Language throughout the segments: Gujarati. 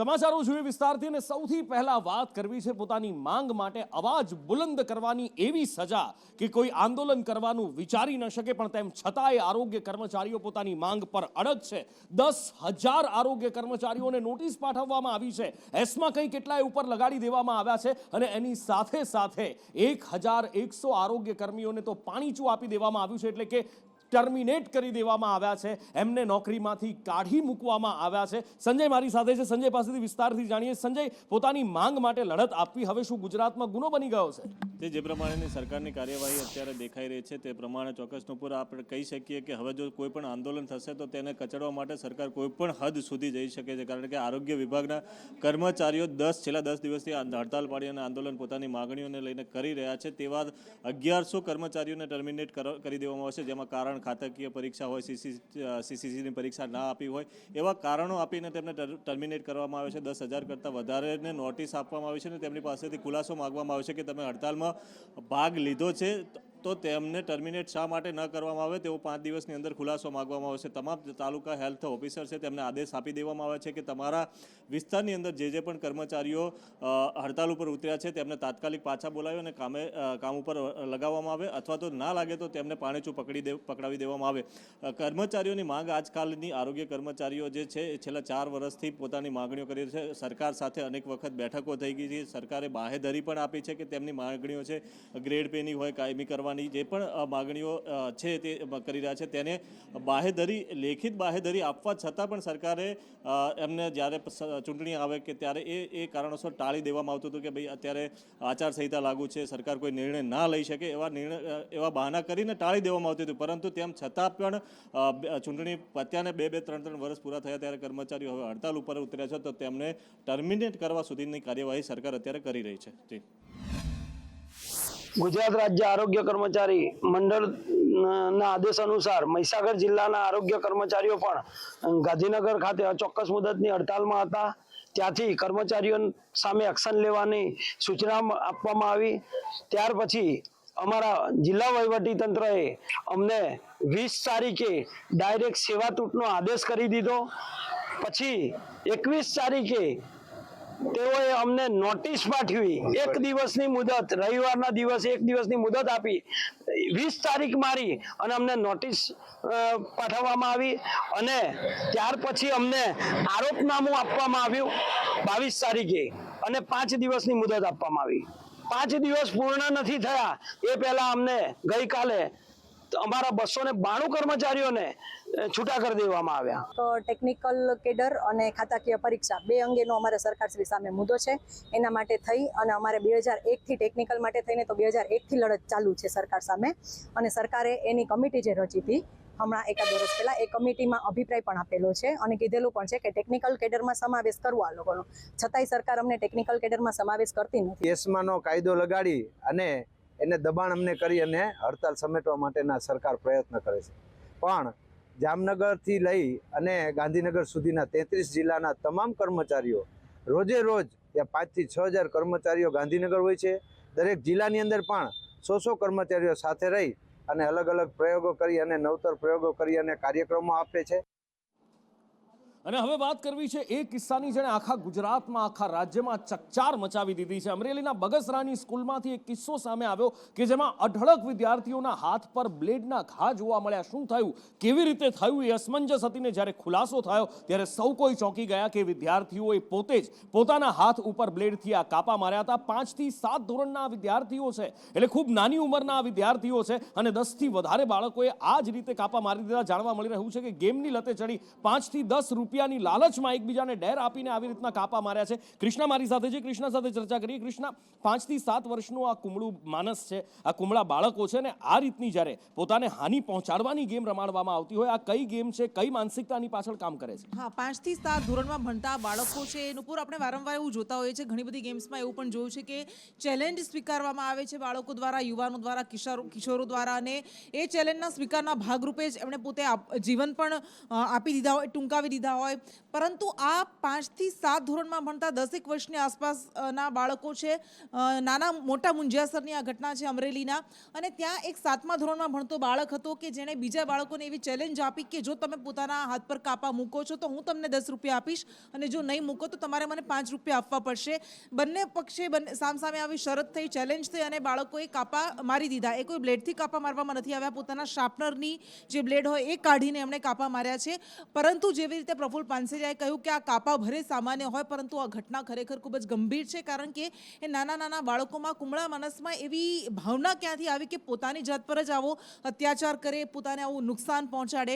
સમાચારો જોઈએ વિસ્તારથી અને સૌથી પહેલા વાત કરવી છે પોતાની માંગ માટે અવાજ બુલંદ કરવાની એવી સજા કે કોઈ આંદોલન કરવાનું વિચારી ન શકે, પણ તેમ છતાંય આરોગ્ય કર્મચારીઓ પોતાની માંગ પર અડગ છે। 10,000 આરોગ્ય કર્મચારીઓને નોટિસ પાઠવવામાં આવી છે। એસ્મા કંઈ કેટલાય ઉપર લગાડી દેવામાં આવ્યા છે અને એની સાથે સાથે 1,100 આરોગ્ય કર્મીઓને તો પાણીચું આપી દેવામાં આવ્યું છે, એટલે કે ટર્મિનેટ કરી દેવામાં આવ્યા છે, એમને નોકરીમાંથી કાઢી મૂકવામાં આવ્યા છે। સંજય મારી સાથે છે, સંજય પાસેથી વિસ્તારથી જાણીએ। સંજય, પોતાની માંગ માટે લડત આપવી હવે શું ગુજરાતમાં ગુનો બની ગયો છે? તે જે પ્રમાણેની સરકારની કાર્યવાહી અત્યારે દેખાઈ રહી છે તે પ્રમાણે ચોક્કસ નુપુર આપણે કહી શકીએ કે હવે જો કોઈ પણ આંદોલન થશે તો તેને કચડવા માટે સરકાર કોઈ પણ હદ સુધી જઈ શકે છે, કારણ કે આરોગ્ય વિભાગના કર્મચારીઓ છેલ્લા 10 દિવસથી હડતાલ પાડી અને આંદોલન પોતાની માગણીઓને લઈને કરી રહ્યા છે। તેવા 1,100 કર્મચારીઓને ટર્મિનેટ કરી દેવામાં આવશે, જેમાં કારણ ખાતાકીય પરીક્ષા હોય, સીસીસીની પરીક્ષા ના આપી હોય એવા કારણો આપીને તેમને ટર્મિનેટ કરવામાં આવે છે। 10,000 કરતાં વધારેને નોટિસ આપવામાં આવી છે અને તેમની પાસેથી ખુલાસો માગવામાં આવે છે કે તમે હડતાલમાં ભાગ લીધો છે તો તેમને ટર્મિનેટ શા માટે ન કરવામાં આવે તેવો 5 દિવસની અંદર ખુલાસો માગવામાં આવશે। તમામ તાલુકા હેલ્થ ઓફિસર છે તેમને આદેશ આપી દેવામાં આવે છે કે તમારા વિસ્તારની અંદર જે પણ કર્મચારીઓ હડતાલ ઉપર ઉતર્યા છે તેમને તાત્કાલિક પાછા બોલાવી અને કામ ઉપર લગાવવામાં આવે, અથવા તો ના લાગે તો તેમને પાણીચું પકડાવી દેવામાં આવે। કર્મચારીઓની માંગ આજકાલની આરોગ્ય કર્મચારીઓ જે છે એ છેલ્લા 4 વર્ષથી પોતાની માગણીઓ કરી છે। સરકાર સાથે અનેક વખત બેઠકો થઈ ગઈ છે, સરકારે બાહેધરી પણ આપી છે કે તેમની માગણીઓ છે ગ્રેડ પેની હોય, કાયમી કરવાની જે પણ માગણીઓ છે તે કરી રહ્યા છે, તેને લેખિત બાહેધરી આપવા છતાં પણ સરકારે એમને જ્યારે ચૂંટણી આવે કે ત્યારે એ કારણોસર ટાળી દેવામાં આવતું હતું કે ભાઈ અત્યારે આચારસંહિતા લાગુ છે, સરકાર કોઈ નિર્ણય ના લઈ શકે એવા બહાના કરીને ટાળી દેવામાં આવતું હતું। પરંતુ તેમ છતાં પણ ચૂંટણી પત્યાને 2-3 વર્ષ પૂરા થયા ત્યારે કર્મચારીઓ હવે હડતાલ ઉપર ઉતર્યા છે, તો તેમને ટર્મિનેટ કરવા સુધીની કાર્યવાહી સરકાર અત્યારે કરી રહી છે। ગુજરાત રાજ્ય આરોગ્ય કર્મચારી મંડળના આદેશ અનુસાર મહીસાગર જિલ્લાના આરોગ્ય કર્મચારીઓ પણ ગાંધીનગર ખાતે અચોક્કસ મુદતની હડતાલમાં હતા। ત્યાંથી કર્મચારીઓ સામે એક્શન લેવાની સૂચના આપવામાં આવી। ત્યાર પછી અમારા જિલ્લા વહીવટી તંત્રએ અમને 20 તારીખે ડાયરેક્ટ સેવા તૂટનો આદેશ કરી દીધો। પછી 21 તારીખે તેઓએ અમને નોટિસ પાઠવી, એક દિવસની મુદત, રવિવારના દિવસે એક દિવસની મુદત આપી 20 તારીખ મારી અને અમને નોટિસ પાઠવવામાં આવી અને ત્યાર પછી અમને આરોપનામું આપવામાં આવ્યું 22 તારીખે અને 5 દિવસની મુદત આપવામાં આવી। 5 દિવસ પૂર્ણ નથી થયા એ પહેલા અમને ગઈકાલે અમારા 292 કર્મચારીઓને છૂટા કરી દેવામાં આવ્યા। તો ટેકનિકલ કેડર અને ખાતાકીય પરીક્ષા બે અંગેનો અમારે સરકારશ્રી સામે મુદ્દો છે। એના માટે થઈ અને અમારે 2001થી ટેકનિકલ માટે થઈને તો 2001થી લડત ચાલુ છે સરકાર સામે, અને સરકારે એની કમિટી જે રચી હતી હમણાં એકાદ વર્ષ પહેલા, એ કમિટીમાં અભિપ્રાય પણ આપેલો છે અને કીધેલું પણ છે કે ટેકનિકલ કેડરમાં સમાવેશ કરવો આ લોકોનો, છતાંય સરકાર અમને ટેકનિકલ કેડરમાં સમાવેશ કરતી નથી। એસ્માનો કાયદો લગાડી અને એને દબાણ અમને કરી અને હડતાલ સમેટવા માટેના સરકાર પ્રયત્ન કરે છે, પણ જામનગરથી લઈ અને ગાંધીનગર સુધીના 33 જિલ્લાના તમામ કર્મચારીઓ રોજે રોજ 5 થી 6 હજાર કર્મચારીઓ ગાંધીનગર હોય છે। દરેક જિલ્લાની અંદર પણ 100 કર્મચારીઓ સાથે રહી અને અલગ અલગ પ્રયોગો કરી અને નવતર પ્રયોગો કરી અને કાર્યક્રમો આપે છે। અને હવે વાત કરવી છે એ કિસ્સાની જેણે આખા ગુજરાતમાં, આખા રાજ્યમાં ચકચાર મચાવી દીધી છે। અમરેલીના બગસરાની સ્કૂલમાંથી એક કિસ્સો સામે આવ્યો કે જેમાં અઢળક વિદ્યાર્થીઓના હાથ પર બ્લેડના ઘા જોવા મળ્યા। શું થયું, કેવી રીતે થયું એ અસમંજસ હતી ને જ્યારે ખુલાસો થયો ત્યારે સૌ કોઈ ચોંકી ગયા કે વિદ્યાર્થીઓએ પોતે જ પોતાના હાથ ઉપર બ્લેડથી આ કાપા માર્યા હતા। 5 થી 7 ધોરણના વિદ્યાર્થીઓ છે, એટલે ખૂબ નાની ઉંમરના વિદ્યાર્થીઓ છે અને 10 થી વધારે બાળકોએ આ જ રીતે કાપા મારી દીધા। જાણવા મળી રહ્યું છે કે ગેમની લતે ચડી 5 થી 10 રૂપિયાની લાલચમાં એકબીજાને ડેર આપીને આવી રીતના કાપા માર્યા છે। કૃષ્ણા મારી સાથે છે, કૃષ્ણા સાથે ચર્ચા કરીએ। કૃષ્ણા, 5 થી 7 વર્ષનું આ કુમળું માનસ છે, આ કુમળા બાળકો છે ને આ રીતની જ્યારે પોતાને હાનિ પહોંચાડવાની ગેમ રમાડવામાં આવતી હોય, આ કઈ ગેમ છે, કઈ માનસિકતાની પાછળ કામ કરે છે? હા, 5 થી 7 ધોરણમાં ભણતા બાળકો છે નુપુર, આપણે વારંવાર એવું જોતા હોઈએ છીએ, ઘણી બધી ગેમ્સમાં એવું પણ જોયું છે કે ચેલેન્જ સ્વીકારવામાં આવે છે બાળકો દ્વારા, યુવાનો દ્વારા, કિશોરો દ્વારા, અને એ ચેલેન્જના સ્વીકારના ભાગરૂપે જ એમણે પોતે જીવન પણ આપી દીધા હોય, ટૂંકાવી દીધા હોય, પરંતુ આ 5 થી 7 ધોરણમાં ભણતા 10 વર્ષની આસપાસના બાળકો છે. નાના મોટા મુંજિયાસરની આ ઘટના છે અમરેલીના. અને ત્યાં એક 7મા ધોરણમાં ભણતો બાળક હતો કે જેણે બીજા બાળકોને એવી ચેલેન્જ આપી કે જો તમે પોતાના હાથ પર કાપા મૂકો છો તો હું તમને 10 રૂપિયા આપીશ, અને જો નહીં મૂકો તો તમારે મને 5 રૂપિયા આપવા પડશે. બંને પક્ષે સામસામે આવી શરત થઈ, ચેલેન્જ થઈ અને બાળકોએ કાપા મારી દીધા. એ કોઈ બ્લેડથી કાપા મારવામાં નથી આવ્યા, પોતાના શાર્પનરની જે બ્લેડ હોય એ કાઢીને એમણે કાપા માર્યા છે. પરંતુ જેવી રીતે પ્રફુલ્લ પાનસેરિયાએ કહ્યું કે આ કાપા ભરે સામાન્ય હોય, પરંતુ આ ઘટના ખરેખર ખૂબ જ ગંભીર છે, કારણ કે એ નાના બાળકોમાં, કુમળા માનસમાં એવી ભાવના ક્યાંથી આવી કે પોતાની જાત પર જ આવો અત્યાચાર કરે, પોતાને આવું નુકસાન પહોંચાડે.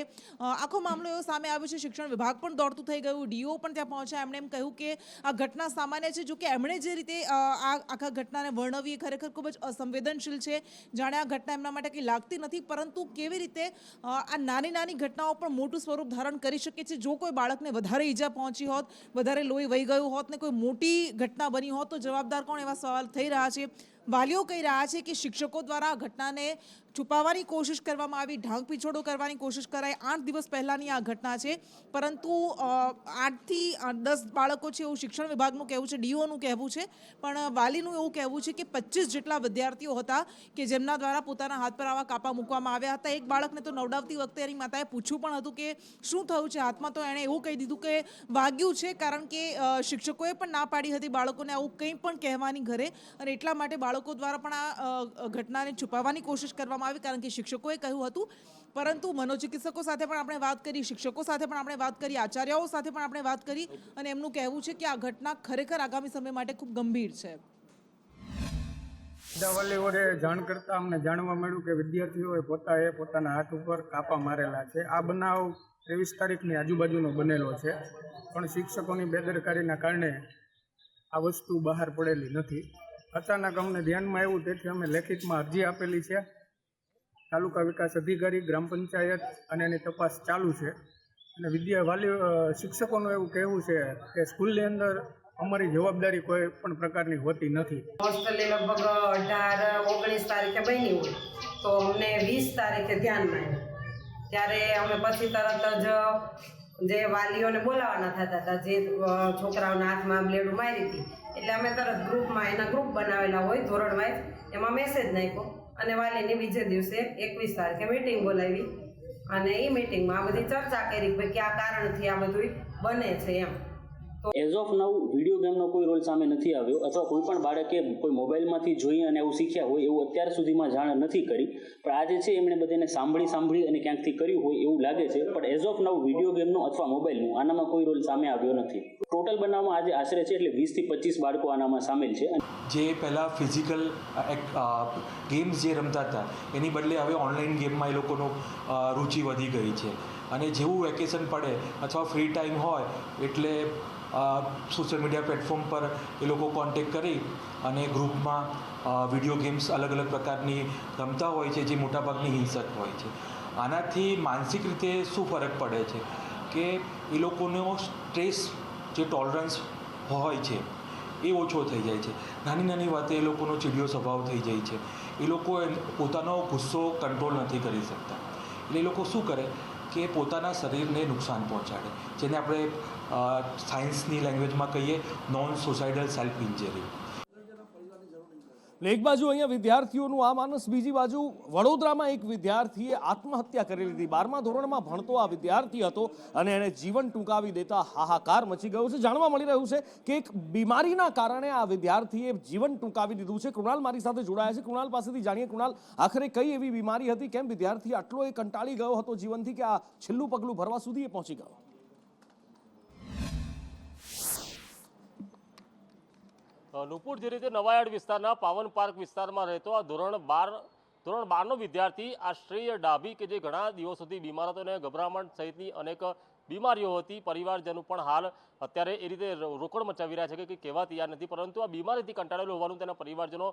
આખો મામલો એવો સામે આવ્યો છે. શિક્ષણ વિભાગ પણ દોડતું થઈ ગયું, ડીઓ પણ ત્યાં પહોંચ્યા. એમણે એમ કહ્યું કે આ ઘટના સામાન્ય છે. જો કે એમણે જે રીતે આ આખા ઘટનાને વર્ણવી એ ખરેખર ખૂબ જ અસંવેદનશીલ છે. જાણે આ ઘટના એમના માટે કંઈ લાગતી નથી, પરંતુ કેવી રીતે આ નાની ઘટનાઓ પણ મોટું સ્વરૂપ ધારણ કરી શકે છે. જો કોઈ બાળકને વધારે ઈજા પહોંચી હોત, વધારે લોહી વહી ગયું હોત ને કોઈ મોટી ઘટના બની હોત તો જવાબદાર કોણ, એવા સવાલ થઈ રહ્યા છે. વાલીઓ કહી રહ્યા છે કે શિક્ષકો દ્વારા આ ઘટનાને છુપાવવાની કોશિશ કરવામાં આવી, ઢાંક પીછોડો કરવાની કોશિશ કરાઈ. 8 દિવસ પહેલાંની આ ઘટના છે, પરંતુ 8 થી 10 બાળકો છે એવું શિક્ષણ વિભાગનું કહેવું છે, ડીઓનું કહેવું છે. પણ વાલીનું એવું કહેવું છે કે 25 જેટલા વિદ્યાર્થીઓ હતા કે જેમના દ્વારા પોતાના હાથ પર આવા કાપા મૂકવામાં આવ્યા હતા. એક બાળકને તો નવડાવતી વખતે એની માતાએ પૂછ્યું પણ હતું કે શું થયું છે હાથમાં, તો એણે એવું કહી દીધું કે વાગ્યું છે, કારણ કે શિક્ષકોએ પણ ના પાડી હતી બાળકોને આવું કંઈ પણ કહેવાની ઘરે, અને એટલા માટે બાળકો દ્વારા પણ આ ઘટનાને છુપાવવાની કોશિશ કરવામાં આવી, કારણ કે શિક્ષકોએ કહ્યું હતું. પરંતુ મનોચિકિત્સકો સાથે પણ આપણે વાત કરી, શિક્ષકો સાથે પણ આપણે વાત કરી, આચાર્યોઓ સાથે પણ આપણે વાત કરી, અને એમનું કહેવું છે કે આ ઘટના ખરેખર આગામી સમય માટે ખૂબ ગંભીર છે. વાલીઓએ જાણ કરતાં અમને જાણવા મળ્યું કે વિદ્યાર્થીઓએ પોતાના હાથ ઉપર કાપા મારેલા છે. આ બનાવ 23 તારીખની આજુબાજુનો બનેલો છે, પણ શિક્ષકોની બેદરકારીના કારણે આ વસ્તુ બહાર પડેલી નથી. અચાનક અમને ધ્યાનમાં આવ્યું, તેથી અમે લેખિતમાં અરજી આપેલી છે. તાલુકા વિકાસ અધિકારી, ગ્રામ પંચાયત અને એની તપાસ ચાલુ છે. અને શિક્ષકોનું એવું કહેવું છે કે સ્કૂલની અંદર અમારી જવાબદારી કોઈ પણ પ્રકારની હોતી નથી. હોસ્ટેલની લગભગ 18-19 તારીખે બની હોય તો અમને 20 તારીખે ધ્યાનમાં આવ્યું, ત્યારે અમે પછી તરત જ જે વાલીઓને બોલાવવાના થતા હતા, જે છોકરાઓના હાથમાં બ્લેડ મારી હતી, એટલે અમે તરત ગ્રુપમાં એના ગ્રુપ બનાવેલા હોય ધોરણ વાઇઝ, એમાં મેસેજ નાખ્યો અને વાલીની બીજે દિવસે 21 તારીખે મીટિંગ બોલાવી, અને એ મીટિંગમાં આ બધી ચર્ચા કરી કે આ કારણથી આ બધું બને છે એમ. એઝ ઓફ નાઉ વિડીયો ગેમનો કોઈ રોલ સામે નથી આવ્યો, અથવા કોઈ પણ બાળકે કોઈ મોબાઈલમાંથી જોઈ અને એવું શીખ્યા હોય એવું અત્યાર સુધીમાં જાણ નથી કરી. પણ આ જે છે એમણે બધાને સાંભળી અને ક્યાંકથી કર્યું હોય એવું લાગે છે. પણ એઝ ઓફ નાઉ વિડીયો ગેમનો અથવા મોબાઈલનો આનામાં કોઈ રોલ સામે આવ્યો નથી. ટોટલ બનાવમાં આજે આશરે છે એટલે 20 થી 25 બાળકો આનામાં સામેલ છે. જે પહેલાં ફિઝિકલ ગેમ્સ જે રમતા હતા એની બદલે હવે ઓનલાઈન ગેમમાં એ લોકોનો રુચિ વધી ગઈ છે. અને જેવું વેકેશન પડે અથવા ફ્રી ટાઈમ હોય એટલે સોશિયલ મીડિયા પ્લેટફોર્મ પર એ લોકો કોન્ટેક્ટ કરી અને ગ્રુપમાં વિડીયો ગેમ્સ અલગ પ્રકારની રમતા હોય છે, જે મોટાભાગની હિંસક હોય છે. આનાથી માનસિક રીતે શું ફરક પડે છે કે એ લોકોનો સ્ટ્રેસ જે ટોલરન્સ હોય છે એ ઓછો થઈ જાય છે. નાની વાતે એ લોકોનો ચીડિયો સ્વભાવ થઈ જાય છે. એ લોકો પોતાનો ગુસ્સો કંટ્રોલ નથી કરી શકતા. એટલે એ લોકો શું કરે કે પોતાના શરીરને નુકસાન પહોંચાડે, જેને આપણે સાયન્સની લેંગ્વેજમાં કહીએ નોન સુસાઇડલ સેલ્ફ ઇન્જરી. એક બાજુ અહીંયા વિદ્યાર્થીઓનું આ માનસ, બીજી બાજુ વડોદરામાં એક વિદ્યાર્થીએ આત્મહત્યા કરી લીધી. 12મા ધોરણમાં ભણતો આ વિદ્યાર્થી હતો અને એણે જીવન ટૂંકાવી દેતા હાહાકાર મચી ગયો છે. જાણવા મળી રહ્યું છે કે એક બીમારીના કારણે આ વિદ્યાર્થીએ જીવન ટૂંકાવી દીધું છે. કૃણાલ મારી સાથે જોડાયા છે. કૃણાલ પાસેથી જાણીએ, કૃણાલ, આખરે કઈ એવી બીમારી હતી, કેમ વિદ્યાર્થી આટલો એ કંટાળી ગયો હતો જીવનથી કે આ છેલ્લું પગલું ભરવા સુધી એ પહોંચી ગયો? નુપુર, જે રીતે નવાયાર્ડ વિસ્તારના પાવન પાર્ક વિસ્તારમાં રહેતો આ ધોરણ 12નો વિદ્યાર્થી આશ્રય ડાભી, કે જે ઘણા દિવસ સુધી બીમાર હતો અને ગભરામણ સહિતની અનેક બીમારીઓ હતી, પરિવારજનો પણ હાલ અત્યારે એ રીતે રોકડ મચાવી રહ્યા છે કે કહેવા તૈયાર નથી. પરંતુ આ બીમારીથી કંટાળેલો હોવાનું તેના પરિવારજનો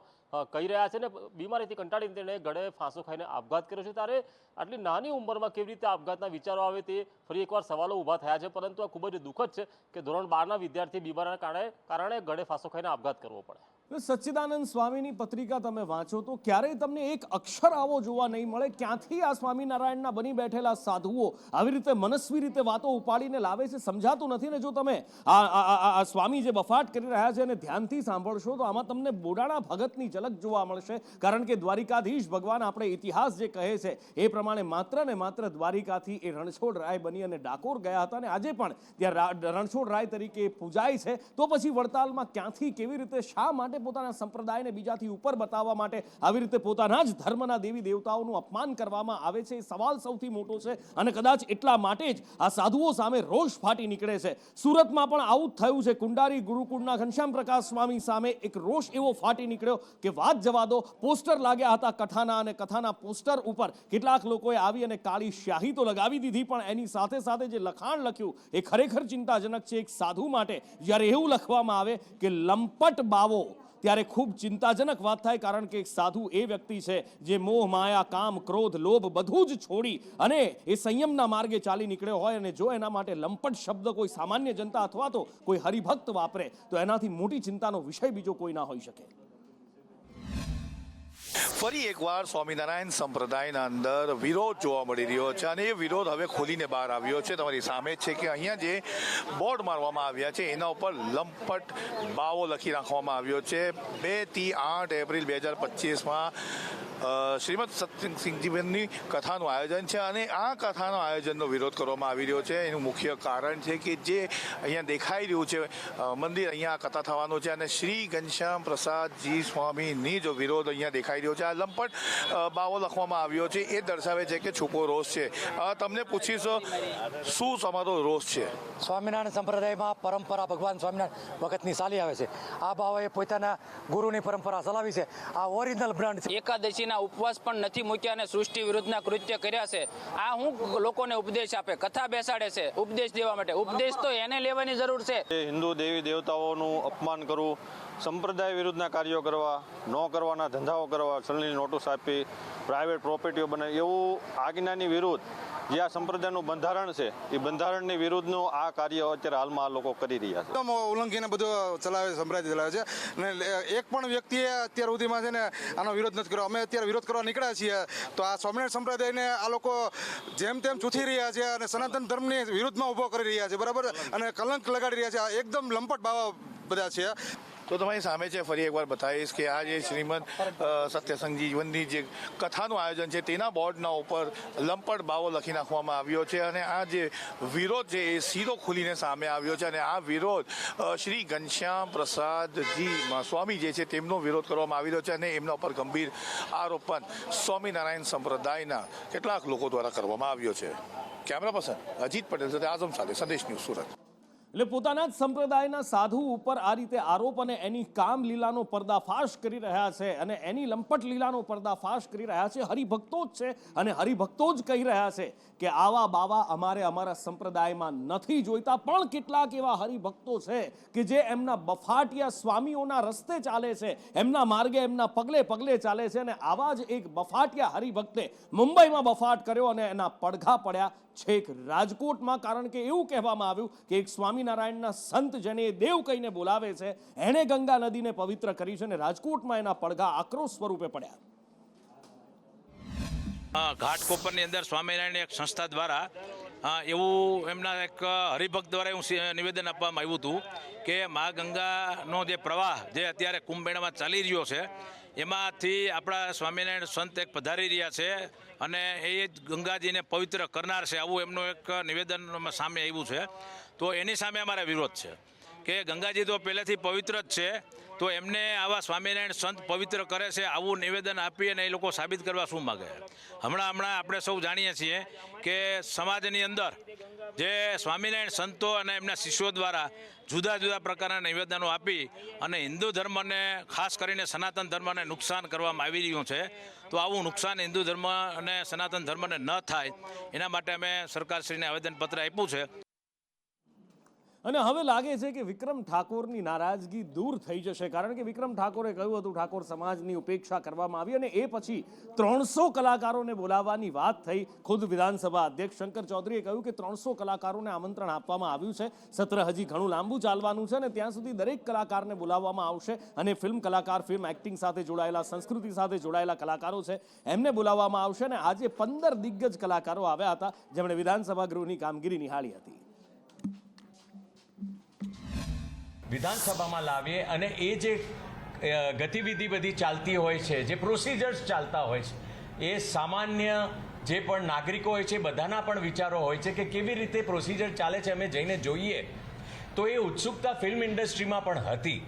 કહી રહ્યા છે. ને બીમારીથી કંટાળીને તેણે ગળે ફાંસો ખાઈને આપઘાત કર્યો છે. ત્યારે આટલી નાની ઉંમરમાં કેવી રીતે આપઘાતના વિચારો આવે તે ફરી એકવાર સવાલો ઊભા થયા છે. પરંતુ આ ખૂબ જ દુઃખદ છે કે ધોરણ 12ના વિદ્યાર્થી બીમારીના કારણે ગળે ફાંસો ખાઈને આપઘાત કરવો પડે. સચ્ચિદાનંદ સ્વામીની પત્રિકા તમે વાંચો તો ક્યારેય તમને એક અક્ષર આવો જોવા નહીં મળે ક્યાંથી આ સ્વામિનારાયણના બની બેઠેલા સાધુઓ આવી રીતે મનસ્વી રીતે વાતો ઉપાડીને લાવે છે, સમજાતું નથી. ને જો તમે આ સ્વામી જે બફાટ કરી રહ્યા છે એને ધ્યાનથી સાંભળશો તો આમાં તમને બોડાણા ભગતની ઝલક જોવા મળશે. કારણ કે દ્વારિકાધીશ ભગવાન આપણે ઇતિહાસ જે કહે છે એ પ્રમાણે માત્ર ને માત્ર દ્વારિકાથી એ રણછોડ રાય બની અને ડાકોર ગયા હતા અને આજે પણ ત્યાં રણછોડ રાય તરીકે પૂજાય છે. તો પછી વડતાલમાં ક્યાંથી કેવી રીતે શા માટે પોતાના સંપ્રદાયને બીજાથી ઉપર બતાવવા માટે આવી રીતે પોતાના જ ધર્મના દેવી દેવતાઓનું અપમાન કરવામાં આવે છે એ સવાલ સૌથી મોટો છે. અને કદાચ એટલા માટે જ આ સાધુઓ સામે રોષ ફાટી નીકળે છે. સુરતમાં પણ આવું જ થયું છે. કુંડારી ગુરુકુળના ઘનશ્યામ પ્રકાશ સ્વામી સામે એક રોષ એવો ફાટી નીકળ્યો કે વાત જવા દો. પોસ્ટર લાગ્યા હતા કથાના અને કથાના પોસ્ટર ઉપર કેટલાક લોકોએ આવી અને કાળી સ્યાહી તો લગાવી દીધી પણ એની સાથે સાથે જે લખાણ લખ્યું એ ખરેખર ચિંતાજનક છે. એક સાધુ માટે જ્યારે એવું લખવામાં આવે કે લંપટ બાવો ત્યારે ખૂબ ચિંતાજનક વાત થાય. કારણ કે એક સાધુ એ વ્યક્તિ છે જે મોહ માયા કામ ક્રોધ લોભ બધું જ છોડી અને એ સંયમના માર્ગે ચાલી નીકળ્યો હોય અને જો એના માટે લંપટ શબ્દ કોઈ સામાન્ય જનતા અથવા તો કોઈ હરિભક્ત વાપરે તો એનાથી મોટી ચિંતાનો વિષય બીજો કોઈ ના હોઈ શકે. ફરી એકવાર સ્વામિનારાયણ સંપ્રદાયના અંદર વિરોધ જોવા મળી રહ્યો છે અને એ વિરોધ હવે ખોલીને બહાર આવ્યો છે. તમારી સામે છે કે અહીંયા જે બોર્ડ મારવામાં આવ્યા છે એના ઉપર લંપટ બાવો લખી રાખવામાં આવ્યો છે. 2 થી 8 એપ્રિલ 2025માં શ્રીમદ સત્સંગજીવનની કથાનું આયોજન છે અને આ કથાનો આયોજનનો વિરોધ કરવામાં આવી રહ્યો છે. એનું મુખ્ય કારણ છે કે જે અહીંયા દેખાઈ રહ્યું છે મંદિર અહીંયા કથા થવાનું છે અને શ્રી ઘનશ્યામ પ્રસાદજી સ્વામીની જો વિરોધ અહીંયા દેખાઈ રહ્યો છે. આ લંપટ બાવો લખવામાં આવ્યો છે એ દર્શાવે છે કે છૂપો રોષ છે. તમને પૂછીશ શું તમારો રોષ છે? સ્વામિનારાયણ સંપ્રદાયમાં પરંપરા ભગવાન સ્વામિનારાયણ વખતની ચાલી આવે છે. આ બાવાએ પોતાના ગુરુની પરંપરા ચલાવી છે. આ ઓરિજિનલ બ્રાન્ડ છે. એકાદશીના ઉપવાસ પણ નથી મૂક્યા અને સૃષ્ટિ વિરુદ્ધના કૃત્ય કર્યા છે. આ હું લોકોને ઉપદેશ આપે, કથા બેસાડે છે ઉપદેશ દેવા માટે. ઉપદેશ તો એને લેવાની જરૂર છે. હિન્દુ દેવી દેવતાઓનું અપમાન કરવું, સંપ્રદાય વિરુદ્ધના કાર્યો કરવા, ન કરવાના ધંધાઓ કરવા, ચલણી નોટિસ આપી, પ્રાઇવેટ પ્રોપર્ટીઓ બનાવી, એવું આજ્ઞાની વિરુદ્ધ જે આ સંપ્રદાયનું બંધારણ છે એ બંધારણની વિરુદ્ધનું આ કાર્ય અત્યારે હાલમાં આ લોકો કરી રહ્યા છે. ઉલ્લંઘીને બધું ચલાવે, સંપ્રદાય ચલાવે છે અને એક પણ વ્યક્તિએ અત્યાર સુધીમાં છે ને આનો વિરોધ નથી કર્યો. અમે અત્યારે વિરોધ કરવા નીકળ્યા છીએ તો આ સ્વામિનારાયણ સંપ્રદાયને આ લોકો જેમ તેમ ચૂથી રહ્યા છે અને સનાતન ધર્મની વિરુદ્ધમાં ઊભો કરી રહ્યા છે, બરાબર, અને કલંક લગાડી રહ્યા છે. આ એકદમ લંપટ બાવા બધા છે. તો તમારી સામે છે ફરી એકવાર બતાવીશ કે આ જે શ્રીમદ સત્યસંગ જીવનની જે કથાનું આયોજન છે તેના બોર્ડના ઉપર લંપટ બાવો લખી નાખવામાં આવ્યો છે અને આ જે વિરોધ છે એ સીધો ખુલીને સામે આવ્યો છે અને આ વિરોધ શ્રી ઘનશ્યામ પ્રસાદજી સ્વામી જે છે તેમનો વિરોધ કરવામાં આવી રહ્યો છે અને એમના ઉપર ગંભીર આરોપ પણ સ્વામિનારાયણ સંપ્રદાયના કેટલાક લોકો દ્વારા કરવામાં આવ્યો છે. કેમેરા પર્સન અજીત પટેલ સાથે આઝમ સાથે સંદેશ ન્યૂઝ સુરત. એટલે પોતાના જ સંપ્રદાયના સાધુ ઉપર આ રીતે આરોપ અને એની કામ લીલાનો પર્દાફાશ કરી રહ્યા છે અને એની લંપટ લીલાનો પર્દાફાશ કરી રહ્યા છે હરિભક્તો જ છે અને હરિભક્તો જ કહી રહ્યા છે કે આવા બાવા અમારે અમારા સંપ્રદાયમાં નથી જોઈતા. પણ કેટલાક એવા હરિભક્તો છે કે જે એમના બફાટિયા સ્વામીઓના રસ્તે ચાલે છે, એમના માર્ગે એમના પગલે પગલે ચાલે છે અને આવા જ એક બફાટિયા હરિભક્તે મુંબઈમાં બફાટ કર્યો અને એના પડઘા પડ્યા છેક રાજકોટમાં. કારણ કે એવું કહેવામાં આવ્યું કે એક સ્વામિનારાયણના સંત જેને દેવ કહીને બોલાવે છે એણે ગંગા નદીને પવિત્ર કરી છે અને રાજકોટમાં એના પડઘા આક્રોશ સ્વરૂપે પડ્યા. ઘાટકોપરની અંદર સ્વામિનારાયણ એક સંસ્થા દ્વારા એવું એમના એક હરિભક્ત દ્વારા એવું નિવેદન આપવામાં આવ્યું હતું કે મા ગંગાનો જે પ્રવાહ જે અત્યારે કુંભમેળામાં ચાલી રહ્યો છે એમાંથી આપણા સ્વામિનારાયણ સંત એક પધારી રહ્યા છે અને એ ગંગાજીને પવિત્ર કરનાર છે, આવું એમનું એક નિવેદન સામે આવ્યું છે. તો એની સામે અમારા વિરોધ છે કે ગંગાજી તો પહેલેથી પવિત્ર જ છે, તો એમને આવા સ્વામિનારાયણ સંત પવિત્ર કરે છે આવું નિવેદન આપી અને એ લોકો સાબિત કરવા શું માગે? હમણાં આપણે સૌ જાણીએ છીએ કે સમાજની અંદર જે સ્વામિનારાયણ સંતો અને એમના શિષ્યો દ્વારા જુદા જુદા પ્રકારના નિવેદનો આપી અને હિન્દુ ધર્મને ખાસ કરીને સનાતન ધર્મને નુકસાન કરવામાં આવી રહ્યું છે. તો આવું નુકસાન હિન્દુ ધર્મ અને સનાતન ધર્મને ન થાય એના માટે અમે સરકારશ્રીને આવેદનપત્ર આપ્યું છે. અને હવે લાગે છે કે વિક્રમ ઠાકોરની નારાજગી દૂર થઈ જશે, કારણ કે વિક્રમ ઠાકોરે કહ્યું હતું ઠાકોર સમાજની ઉપેક્ષા કરવામાં આવી અને એ પછી 300 કલાકારોને બોલાવવાની વાત થઈ. ખુદ વિધાનસભા અધ્યક્ષ શંકર ચૌધરીએ કહ્યું કે 300 કલાકારોને આમંત્રણ આપવામાં આવ્યું છે. સત્ર હજી ઘણું લાંબુ ચાલવાનું છે અને ત્યાં સુધી દરેક કલાકારને બોલાવવામાં આવશે અને ફિલ્મ કલાકાર, ફિલ્મ એક્ટિંગ સાથે જોડાયેલા, સંસ્કૃતિ સાથે જોડાયેલા કલાકારો છે એમને બોલાવવામાં આવશે. અને આજે 15 દિગ્ગજ કલાકારો આવ્યા હતા જેમણે વિધાનસભા ગૃહની કામગીરી નિહાળી હતી. વિધાનસભામાં લાવીએ અને એ જે ગતિવિધિ બધી ચાલતી હોય છે, જે પ્રોસિજર્સ ચાલતા હોય છે, એ સામાન્ય જે પણ નાગરિકો હોય છે બધાના પણ વિચારો હોય છે કે કેવી રીતે પ્રોસિજર ચાલે છે, અમે જઈને જોઈએ. તો એ ઉત્સુકતા ફિલ્મ ઇન્ડસ્ટ્રીમાં પણ હતી.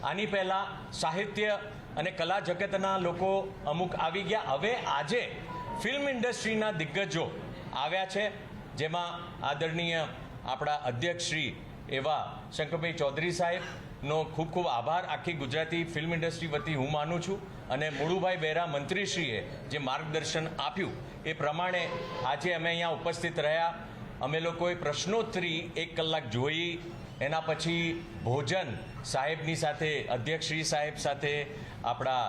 આની પહેલાં સાહિત્ય અને કલા જગતના લોકો અમુક આવી ગયા. હવે આજે ફિલ્મ ઇન્ડસ્ટ્રીના દિગ્ગજો આવ્યા છે, જેમાં આદરણીય આપણા અધ્યક્ષ શ્રી એવા શંકરભાઈ ચૌધરી સાહેબનો ખૂબ ખૂબ આભાર આખી ગુજરાતી ફિલ્મ ઇન્ડસ્ટ્રી વતી હું માનું છું. અને મુળુભાઈ બેરા મંત્રીશ્રીએ જે માર્ગદર્શન આપ્યું એ પ્રમાણે આજે અમે અહીંયા ઉપસ્થિત રહ્યા. અમે લોકોએ પ્રશ્નોત્તરી 1 કલાક જોઈ, એના પછી ભોજન સાહેબની સાથે, અધ્યક્ષશ્રી સાહેબ સાથે, આપણા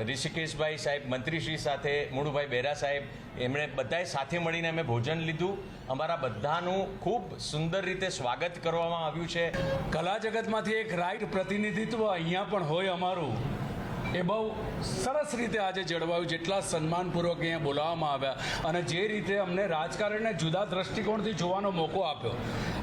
ઋષિકેશભાઈ સાહેબ મંત્રીશ્રી સાથે, મુળુભાઈ બેરા સાહેબ, એમણે બધાએ સાથે મળીને અમે ભોજન લીધું. અમારા બધાનું ખૂબ સુંદર રીતે સ્વાગત કરવામાં આવ્યું છે. કલા જગતમાંથી એક રાઈટ પ્રતિનિધિત્વ અહીંયા પણ હોય અમારું, એ બહુ સરસ રીતે આજે જળવાયું. જેટલા સન્માનપૂર્વક અહીંયા બોલાવવામાં આવ્યા અને જે રીતે અમને રાજકારણને જુદા દ્રષ્ટિકોણથી જોવાનો મોકો આપ્યો.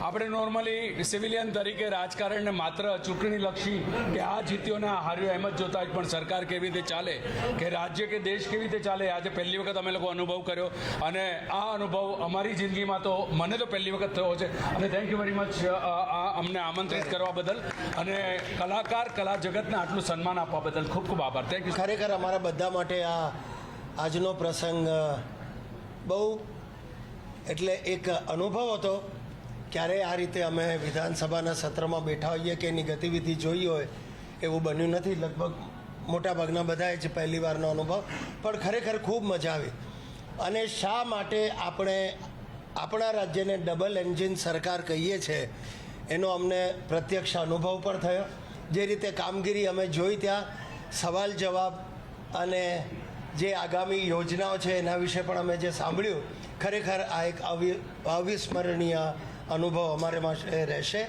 આપણે નોર્મલી સિવિલિયન તરીકે રાજકારણને માત્ર ચૂંટણીલક્ષી કે આ જીત્યો ને આ હાર્યો એમ જ જોતા હોય, પણ સરકાર કેવી રીતે ચાલે, કે રાજ્ય કે દેશ કેવી રીતે ચાલે, આજે પહેલી વખત અમે લોકો અનુભવ કર્યો. અને આ અનુભવ અમારી જિંદગીમાં તો મને તો પહેલી વખત થયો છે. અને થેન્ક યુ વેરી મચ અમને આમંત્રિત કરવા બદલ અને કલાકાર, કલા જગતને આટલું સન્માન આપવા બદલ ખૂબ ખૂબ આભાર. Thank you. ખરેખર અમારા બધા માટે આજનો પ્રસંગ બહુ એટલે એક અનુભવ હતો. ક્યારેય આ રીતે અમે વિધાનસભાના સત્રમાં બેઠા હોઈએ કે એની ગતિવિધિ જોઈ હોય એવું બન્યું નથી. લગભગ મોટાભાગના બધાએ જ પહેલી વારનો અનુભવ, પણ ખરેખર ખૂબ મજા આવી. અને શા માટે આપણે આપણા રાજ્યને ડબલ એન્જિન સરકાર કહીએ છીએ એનો અમને પ્રત્યક્ષ અનુભવ પણ થયો. જે રીતે કામગીરી અમે જોઈ ત્યાં સવાલ જવાબ અને જે આગામી યોજનાઓ છે એના વિશે પણ અમે જે સાંભળ્યું, ખરેખર આ એક અવિસ્મરણીય અનુભવ અમારે માટે રહેશે.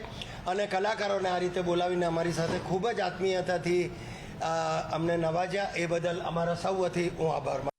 અને કલાકારોને આ રીતે બોલાવીને અમારી સાથે ખૂબ જ આત્મીયતાથી અમને નવાજ્યા, એ બદલ અમારા સૌ વતી હું આભાર માનું.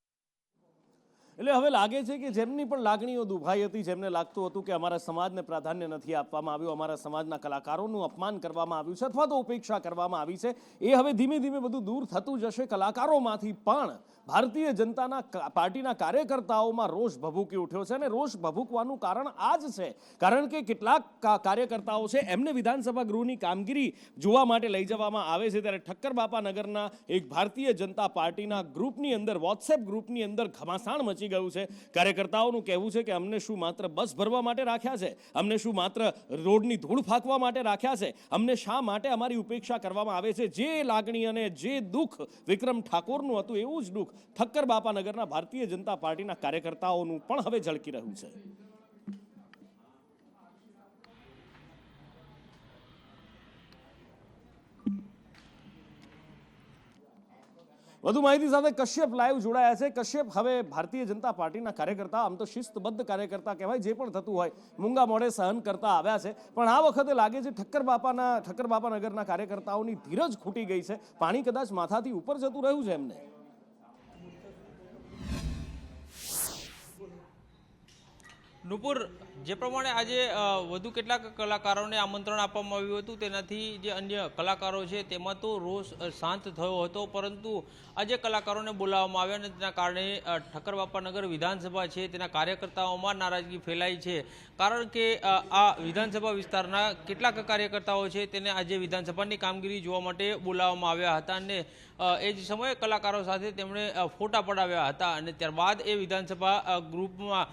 એટલે હવે લાગે છે કે જેમની પણ લાગણીઓ દુભાઈ હતી, જેમને લાગતું હતું કે અમારા સમાજને પ્રાધાન્ય નથી આપવામાં આવ્યું, અમારા સમાજના કલાકારોનું અપમાન કરવામાં આવ્યું છે અથવા તો ઉપેક્ષા કરવામાં આવી છે, એ હવે ધીમે ધીમે બધું દૂર થતું જશે. કલાકારોમાંથી પણ ભારતીય જનતા પાર્ટીના કાર્યકર્તાઓમાં રોષ ભભૂકી ઉઠ્યો છે અને રોષ ભભૂકવાનું કારણ આ જ છે, કારણ કે કેટલાક કાર્યકર્તાઓ છે એમને વિધાનસભા ગૃહની કામગીરી જોવા માટે લઈ જવામાં આવે છે, ત્યારે ઠક્કરબાપા નગરના એક ભારતીય જનતા પાર્ટીના ગ્રુપની અંદર, વોટ્સએપ ગ્રુપની અંદર ઘમાસાણ મચી ગયું છે. કાર્યકર્તાઓનું કહેવું છે કે અમને શું માત્ર બસ ભરવા માટે રાખ્યા છે, અમને શું માત્ર રોડની ધૂળ ફાંકવા માટે રાખ્યા છે, અમને શા માટે અમારી ઉપેક્ષા કરવામાં આવે છે. જે લાગણી અને જે દુઃખ વિક્રમ ઠાકોરનું હતું એવું જ દુઃખ ઠક્કરબાપા નગરના ભારતીય જનતા પાર્ટીના કાર્યકર્તાઓનું પણ હવે ઝળકી રહ્યું છે. વધુ માહિતી સાથે કશ્યપ લાઈવ જોડાયા છે. કશ્યપ, હવે ભારતીય જનતા પાર્ટીના કાર્યકર્તા, આમ તો શિસ્તબદ્ધ કાર્યકર્તા કહેવાય, જે પણ થતું હોય મૂંગા મોઢે સહન કરતા આવ્યા છે, પણ આ વખતે લાગે છે ઠક્કરબાપા નગરના કાર્યકર્તાઓની ધીરજ ખૂટી ગઈ છે. પાણી કદાચ માથાથી ઉપર જતું રહ્યું છે એમને. નુપુર, જે પ્રમાણે આજે વધુ કેટલાક કલાકારોને આમંત્રણ આપવામાં આવ્યું હતું, તેનાથી જે અન્ય કલાકારો છે તેમાં તો રોષ શાંત થયો હતો, પરંતુ આજે કલાકારોને બોલાવવામાં આવ્યા અને તેના કારણે ઠક્કરબાપા નગર વિધાનસભા છે તેના કાર્યકર્તાઓમાં નારાજગી ફેલાઈ છે. કારણ કે આ વિધાનસભા વિસ્તારના કેટલાક કાર્યકર્તાઓ છે તેને આજે વિધાનસભાની કામગીરી જોવા માટે બોલાવવામાં આવ્યા હતા અને એ જ સમયે કલાકારો સાથે તેમણે ફોટા પડાવ્યા હતા અને ત્યારબાદ એ વિધાનસભા ગ્રુપમાં,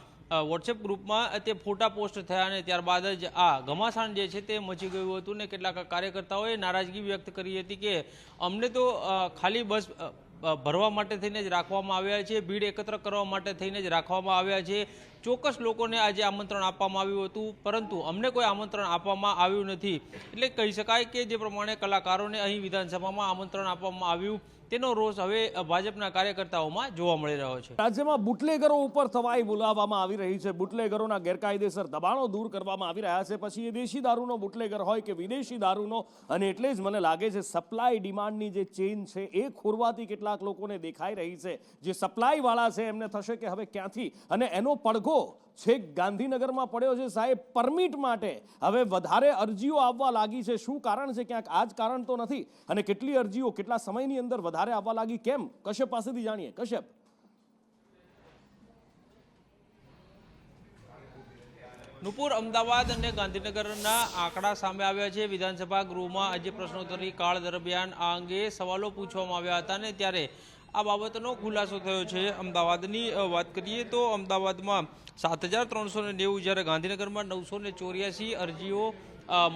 વોટ્સએપ ગ્રુપમાં તે ફોટા પોસ્ટ થયા અને ત્યારબાદ જ આ ઘમાસાણ જે છે તે મચી ગયું હતું ને કેટલાક કાર્યકર્તાઓએ નારાજગી વ્યક્ત કરી હતી કે અમને તો ખાલી બસ ભરવા માટે થઈને જ રાખવામાં આવ્યા છે, ભીડ એકત્ર કરવા માટે થઈને જ રાખવામાં આવ્યા છે, ચોક્કસ લોકોને આજે આમંત્રણ આપવામાં આવ્યું હતું, પરંતુ અમને કોઈ આમંત્રણ આપવામાં આવ્યું નથી. એટલે કહી શકાય કે જે પ્રમાણે કલાકારોને અહીં વિધાનસભામાં આમંત્રણ આપવામાં આવ્યું તેનો રોષ હવે ભાજપના કાર્યકર્તાઓમાં જોવા મળી રહ્યો છે. રાજ્યમાં બુટલેગરો ઉપર તવાઈ બોલાવવામાં આવી રહી છે. બુટલેગરોના ગેરકાયદેસર દબાણો દૂર કરવામાં આવી રહ્યા છે. પછી એ દેશી દારૂનો બુટલેગર હોય કે વિદેશી દારૂનો, અને એટલે જ મને લાગે છે સપ્લાય ડિમાન્ડની જે ચેઇન છે એ ખોરવાતી કેટલાક લોકોને દેખાઈ રહી છે. જે સપ્લાયવાળા છે એમને થશે કે હવે ક્યાંથી, અને એનો પડઘો છેક ગાંધીનગરમાં પડ્યો છે. સાહેબ, પરમિટ માટે હવે વધારે અરજીઓ આવવા લાગી છે. શું કારણ છે? ક્યાંક આ જ કારણ તો નથી? અને કેટલી અરજીઓ કેટલા સમયની અંદર વધારે આવવા લાગી, કેમ? કશ્યપ પાસેથી જાણીએ. કશ્યપ, નુપુર, અમદાવાદ અને ગાંધીનગરના આંકડા સામે આવ્યા છે. વિધાનસભા ગૃહમાં આજે પ્રશ્નોત્તરી કાળ દરમિયાન આ અંગે સવાલો પૂછવામાં આવ્યા હતા અને ત્યારે આ બાબતનો ખુલાસો થયો છે. અમદાવાદની વાત કરીએ તો અમદાવાદમાં 7,390 જ્યારે ગાંધીનગરમાં 984 અરજીઓ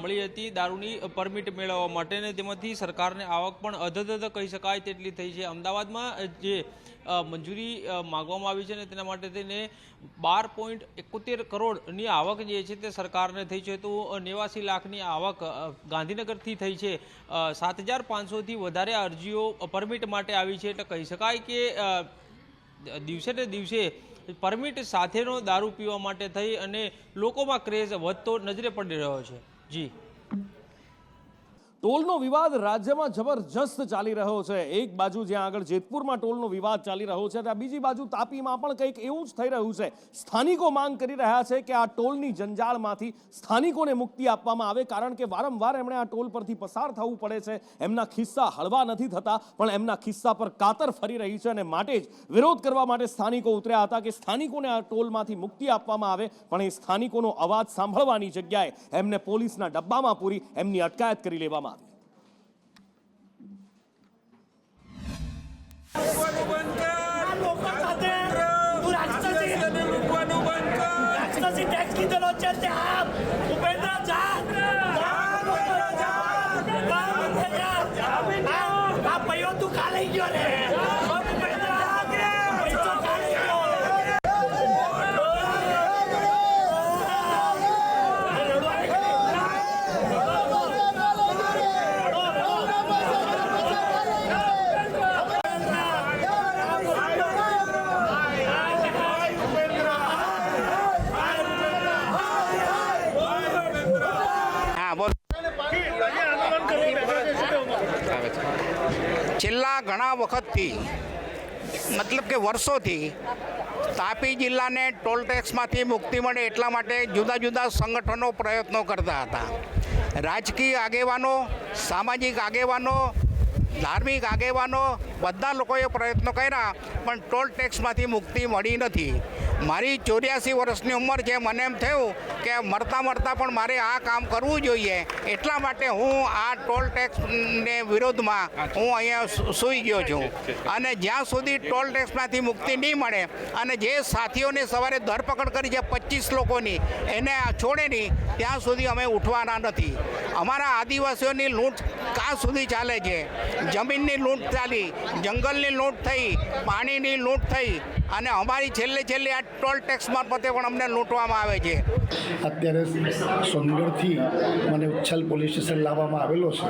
મળી હતી દારૂની પરમિટ મેળવવા માટે, અને તેમાંથી સરકારને આવક પણ અધધ કહી શકાય તેટલી થઈ છે. અમદાવાદમાં જે મંજૂરી માગવામાં આવી છે અને તેના માટે તેને 12.71 કરોડની આવક જે છે તે સરકારને થઈ છે. તો 89 લાખની આવક ગાંધીનગરથી થઈ છે. 7,500થી વધારે અરજીઓ પરમિટ માટે આવી છે. એટલે કહી શકાય કે દિવસે ને દિવસે પરમિટ સાથેનો દારૂ પીવા માટે થઈ અને લોકોમાં ક્રેઝ વધતો નજરે પડી રહ્યો છે. જી, ટોલનો વિવાદ રાજ્યમાં જબરજસ્ત ચાલી રહ્યો છે. એક બાજુ જ્યાં આગળ જેતપુરમાં ટોલનો વિવાદ ચાલી રહ્યો છે, ત્યાં બીજી બાજુ તાપીમાં પણ કંઈક એવું જ થઈ રહ્યું છે. સ્થાનિકો માંગ કરી રહ્યા છે કે આ ટોલની જંજાળમાંથી સ્થાનિકોને મુક્તિ આપવામાં આવે, કારણ કે વારંવાર એમણે આ ટોલ પરથી પસાર થવું પડે છે. એમના ખિસ્સા હળવા નથી થતા, પણ એમના ખિસ્સા પર કાતર ફરી રહી છે, અને માટે જ વિરોધ કરવા માટે સ્થાનિકો ઉતર્યા હતા કે સ્થાનિકોને આ ટોલમાંથી મુક્તિ આપવામાં આવે. પણ એ સ્થાનિકોનો અવાજ સાંભળવાની જગ્યાએ એમને પોલીસના ડબ્બામાં પૂરી એમની અટકાયત કરી લેવામાં આવી. છેલ્લા ઘણા વખતથી, મતલબ કે વર્ષોથી, તાપી જિલ્લાને ટોલ ટેક્સમાંથી મુક્તિ મળે એટલા માટે જુદા જુદા સંગઠનો પ્રયત્નો કરતા હતા. રાજકીય આગેવાનો, સામાજિક આગેવાનો, ધાર્મિક આગેવાનો બધા લોકોએ પ્રયત્નો કર્યા, પણ ટોલ ટેક્સમાંથી મુક્તિ મળી નથી. મારી 84 વર્ષની ઉંમર છે. મને એમ થયું કે મરતા મરતા પણ મારે આ કામ કરવું જોઈએ, એટલા માટે હું આ ટોલ ટેક્સને વિરોધમાં હું અહીંયા સૂઈ ગયો છું. અને જ્યાં સુધી ટોલ ટેક્સમાંથી મુક્તિ નહીં મળે અને જે સાથીઓને સવારે ધરપકડ કરી છે 25 લોકોની, એને છોડે નહીં ત્યાં સુધી અમે ઉઠવાના નથી. અમારા આદિવાસીઓની લૂંટ ક્યાં સુધી ચાલે છે? જમીનની લૂંટ ચાલી, જંગલની લૂંટ થઈ, પાણીની લૂંટ થઈ, અને અમારી છેલ્લે આ ટોલ ટેક્સ મારફતે પણ અમને લૂંટવામાં આવે છે. અત્યારે સોનગઢથી મને ઉચ્છલ પોલીસ સ્ટેશન લાવવામાં આવેલો છે.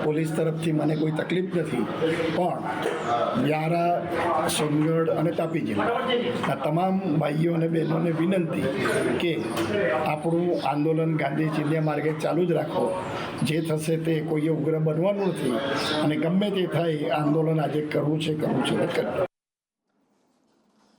પોલીસ તરફથી મને કોઈ તકલીફ નથી, પણ વ્યારા, સોનગઢ અને તાપી જિલ્લા આ તમામ ભાઈઓ અને બહેનોને વિનંતી કે આપણું આંદોલન ગાંધી ચિંધ્યા માર્ગે ચાલુ જ રાખો. જે થશે તે કોઈએ ઉગ્ર બનવાનું નથી, અને ગમે તે થાય આંદોલન આજે કરવું છે.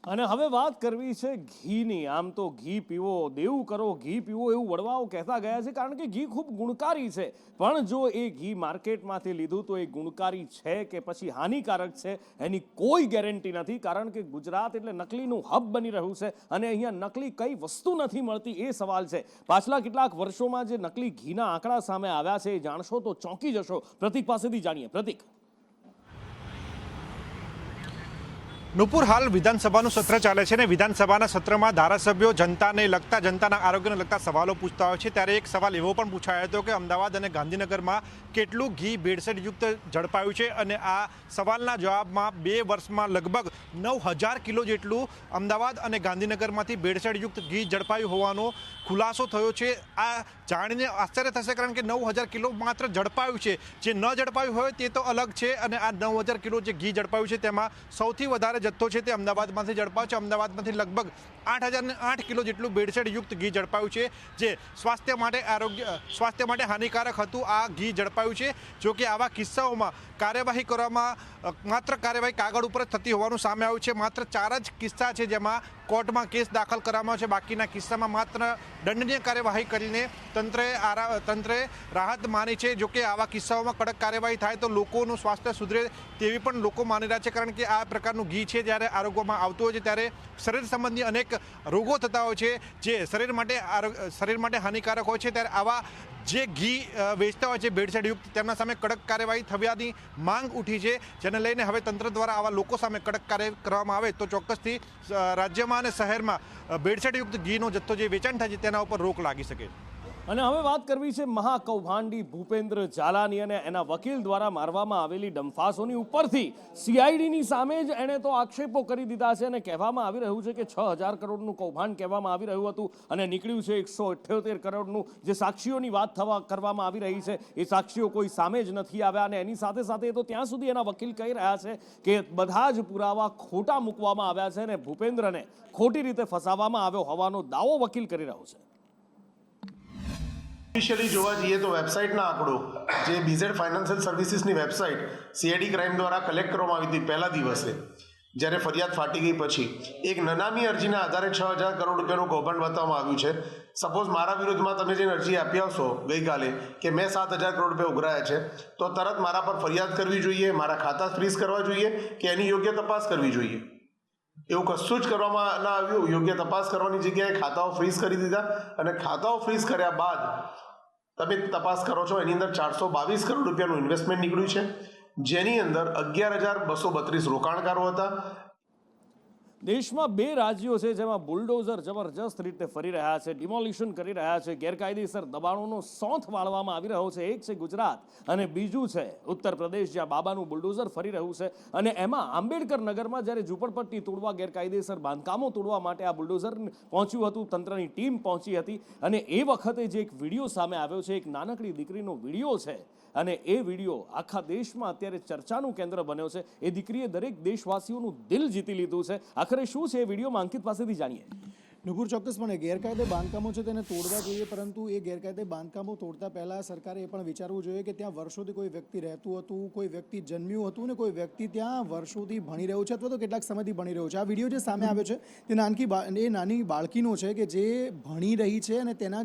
અને હવે વાત કરવી છે ઘીની. આમ તો ઘી પીવો, દેવું કરો, ઘી પીવો એવું વડવાઓ કહેતા ગયા છે, કારણ કે ઘી ખૂબ ગુણકારી છે. પણ જો એ ઘી માર્કેટમાંથી લીધું તો એ ગુણકારી છે કે પછી હાનિકારક છે એની કોઈ ગેરંટી નથી, કારણ કે ગુજરાત એટલે નકલીનું હબ બની રહ્યું છે, અને અહીંયા નકલી કઈ વસ્તુ નથી મળતી એ સવાલ છે. પાછલા કેટલાક વર્ષોમાં જે નકલી ઘીના આંકડા સામે આવ્યા છે એ જાણશો તો ચોંકી જશો. પ્રતિક પાસેથી જાણીએ. પ્રતિક, નુપુર, હાલ વિધાનસભાનું સત્ર ચાલે છે અને વિધાનસભાના સત્રમાં ધારાસભ્યો જનતાને લગતા, જનતાના આરોગ્યને લગતા સવાલો પૂછતા હોય છે. ત્યારે એક સવાલ એવો પણ પૂછાયો હતો કે અમદાવાદ અને ગાંધીનગરમાં કેટલું ઘી ભેળસેળયુક્ત ઝડપાયું છે, અને આ સવાલના જવાબમાં 2 વર્ષમાં લગભગ 9,000 કિલો જેટલું અમદાવાદ અને ગાંધીનગરમાંથી ભેળસેળયુક્ત ઘી ઝડપાયું હોવાનો ખુલાસો થયો છે. આ જાણીને આશ્ચર્ય થશે, કારણ કે 9,000 કિલો માત્ર ઝડપાયું છે. જે ન ઝડપાયું હોય તે તો અલગ છે, અને આ 9,000 કિલો જે ઘી ઝડપાયું છે તેમાં સૌથી વધારે જથ્થો છે તે અમદાવાદમાંથી ઝડપાયો છે. અમદાવાદમાંથી લગભગ 8,008 કિલો જેટલું ભેળસેળયુક્ત ઘી ઝડપાયું છે, જે સ્વાસ્થ્ય માટે હાનિકારક હતું. આ ઘી ઝડપાયું છે. જો કે આવા કિસ્સાઓમાં કાર્યવાહી કરવામાં માત્ર કાર્યવાહી કાગળ ઉપર જ થતી હોવાનું સામે આવ્યું છે. માત્ર 4 જ કિસ્સા છે જેમાં કોર્ટમાં કેસ દાખલ કરવામાં આવ્યો છે. બાકીના કિસ્સામાં માત્ર દંડનીય કાર્યવાહી કરીને તંત્રે રાહત માની છે. જો કે આવા કિસ્સાઓમાં કડક કાર્યવાહી થાય તો લોકોનું સ્વાસ્થ્ય સુધરે તેવી પણ લોકો માની રહ્યા છે, કારણ કે આ પ્રકારનું ઘી છે જ્યારે આરોગ્યમાં આવતું હોય છે ત્યારે શરીર સંબંધી અનેક રોગો થતા હોય છે જે શરીર માટે હાનિકારક હોય છે. ત્યારે આવા જે ઘી વેચતા હોય છે ભેળસેળયુક્ત, તેમના સામે કડક કાર્યવાહી થવાની માંગ ઉઠી છે, જેને લઈને હવે તંત્ર દ્વારા આવા લોકો સામે કડક કાર્યવાહી કરવામાં આવે તો ચોક્કસથી રાજ્યમાં અને શહેરમાં ભેળસેળયુક્ત ઘીનો જથ્થો જે વેચાણ થાય છે તેના ઉપર રોક લાગી શકે. અને હવે વાત કરવી છે મહાકૌભાંડી ભૂપેન્દ્ર ઝાલાની અને એના વકીલ દ્વારા મારવામાં આવેલી ડંફાસોની. ઉપરથી CIDની સામે જ એણે તો આક્ષેપો કરી દીધા છે અને કહેવામાં આવી રહ્યું છે કે 6,000 કરોડનું કૌભાંડ કહેવામાં આવી રહ્યું હતું અને નીકળ્યું છે 178 કરોડનું. જે સાક્ષીઓની વાત કરવામાં આવી રહી છે એ સાક્ષીઓ કોઈ સામે જ નથી આવ્યા, અને એની સાથે સાથે તો ત્યાં સુધી એના વકીલ કહી રહ્યા છે કે બધા જ પુરાવા ખોટા મૂકવામાં આવ્યા છે અને ભૂપેન્દ્રને ખોટી રીતે ફસાવવામાં આવ્યો હોવાનો દાવો વકીલ કરી રહ્યો છે. ઓફિશિયલી જોવા જઈએ તો વેબસાઇટના આંકડો જે BZ ફાઇનાન્શિયલ સર્વિસીસની વેબસાઇટ CID ક્રાઇમ દ્વારા કલેક્ટ કરવામાં આવી હતી પહેલા દિવસે, જ્યારે ફરિયાદ ફાટી ગઈ પછી એક નનામી અરજીના આધારે 6,000 કરોડ રૂપિયાનું કૌભાંડ બતાવવામાં આવ્યું છે. સપોઝ મારા વિરુદ્ધમાં તમે જે અરજી આપી આવશો ગઈકાલે કે મેં 7,000 કરોડ રૂપિયા ઉઘરાયા છે, તો તરત મારા પર ફરિયાદ કરવી જોઈએ, મારા ખાતા ફ્રીઝ કરવા જોઈએ કે એની યોગ્ય તપાસ કરવી જોઈએ. એવું કશું જ કરવામાં ના આવ્યું. યોગ્ય તપાસ કરવાની જગ્યાએ ખાતાઓ ફ્રીઝ કરી દીધા, અને ખાતાઓ ફ્રીઝ કર્યા બાદ તમે તપાસ કરો છો એની અંદર 422 કરોડ રૂપિયાનું ઇન્વેસ્ટમેન્ટ નીકળ્યું છે, જેની અંદર 11,232 રોકાણકારો હતા. દેશમાં 2 રાજ્યો છે જેમાં બુલડોઝર જબરજસ્ત રીતે ફરી રહ્યા છે, ડિમોલિશન કરી રહ્યા છે, ગેરકાયદેસર દબાણોનો સોંથ વાળવામાં આવી રહ્યો છે. એક છે ગુજરાત અને બીજું છે ઉત્તર પ્રદેશ, જ્યાં બાબાનું બુલડોઝર ફરી રહ્યું છે. અને એમાં આંબેડકર નગરમાં જ્યારે ઝૂંપડપટ્ટી તોડવા, ગેરકાયદેસર બાંધકામો તોડવા માટે આ બુલડોઝર પહોંચ્યું હતું, તંત્રની ટીમ પહોંચી હતી, અને એ વખતે જે એક વિડીયો સામે આવ્યો છે, એક નાનકડી દીકરીનો વિડીયો છે, અને એ વિડીયો આખા દેશમાં અત્યારે ચર્ચાનું કેન્દ્ર બન્યો છે. એ દીકરીએ દરેક દેશવાસીઓનું દિલ જીતી લીધું છે. આખરે શું છે એ વિડીયોમાં અંકિત પાસેથી જાણીએ. નુપુર, ચોક્કસપણે ગેરકાયદે બાંધકામો છે તેને તોડવા જોઈએ, પરંતુ એ ગેરકાયદે બાંધકામો તોડતા પહેલાં સરકારે એ પણ વિચારવું જોઈએ કે ત્યાં વર્ષોથી કોઈ વ્યક્તિ રહેતું હતું, કોઈ વ્યક્તિ જન્મ્યું હતું ને કોઈ વ્યક્તિ ત્યાં વર્ષોથી ભણી રહ્યું છે અથવા તો કેટલાક સમયથી ભણી રહ્યું છે. આ વિડીયો જે સામે આવ્યો છે તે નાની બાળકીનો છે કે જે ભણી રહી છે અને તેના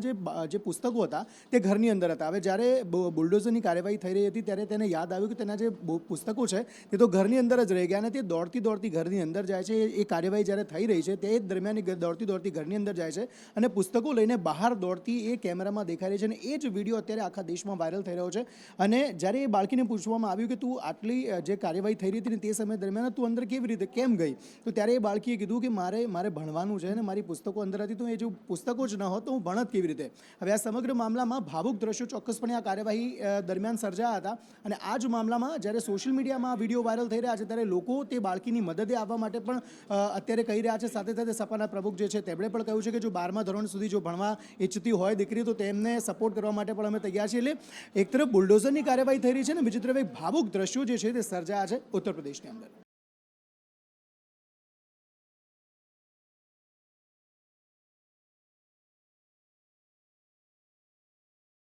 જે પુસ્તકો હતા તે ઘરની અંદર હતા. હવે જ્યારે બુલડોઝરની કાર્યવાહી થઈ રહી હતી ત્યારે તેને યાદ આવ્યું કે તેના જે પુસ્તકો છે તે તો ઘરની અંદર જ રહી ગયા, અને તે દોડતી ઘરની અંદર જાય છે. એ કાર્યવાહી જ્યારે થઈ રહી છે તે દરમિયાન દોડતી ઘરની અંદર જાય છે અને પુસ્તકો લઈને બહાર દોડતી એ કેમેરામાં દેખાઈ રહી છે, અને એ જ વિડીયો અત્યારે આખા દેશમાં વાયરલ થઈ રહ્યો છે. અને જ્યારે એ બાળકીને પૂછવામાં આવ્યું કે તું આટલી જે કાર્યવાહી થઈ રહી હતી ને તે સમય દરમિયાન તું અંદર કેવી રીતે કેમ ગઈ, તો ત્યારે એ બાળકીએ કીધું કે મારે ભણવાનું છે અને મારી પુસ્તકો અંદર હતી, તો એ જો પુસ્તકો જ ન હોત તો હું ભણત કેવી રીતે. હવે આ સમગ્ર મામલામાં ભાવુક દ્રશ્યો ચોક્કસપણે આ કાર્યવાહી દરમિયાન સર્જાયા હતા, અને આ જ મામલામાં જ્યારે સોશિયલ મીડિયામાં આ વિડીયો વાયરલ થઈ રહ્યા છે ત્યારે લોકો તે બાળકીની મદદે આવવા માટે પણ અત્યારે કહી રહ્યા છે. સાથે સાથે સપાના પ્રમુખ જે છે તેમણે પણ કહ્યું છે કે જો 12મા ધોરણ સુધી જો ભણવા ઈચ્છતી હોય દીકરી તો તેમને સપોર્ટ કરવા માટે પણ અમે તૈયાર છીએ. એટલે એક તરફ બુલડોઝરની કાર્યવાહી થઈ રહી છે ને બીજી તરફ એક ભાવુક દ્રશ્યો જે છે તે સર્જાયા છે ઉત્તર પ્રદેશની અંદર.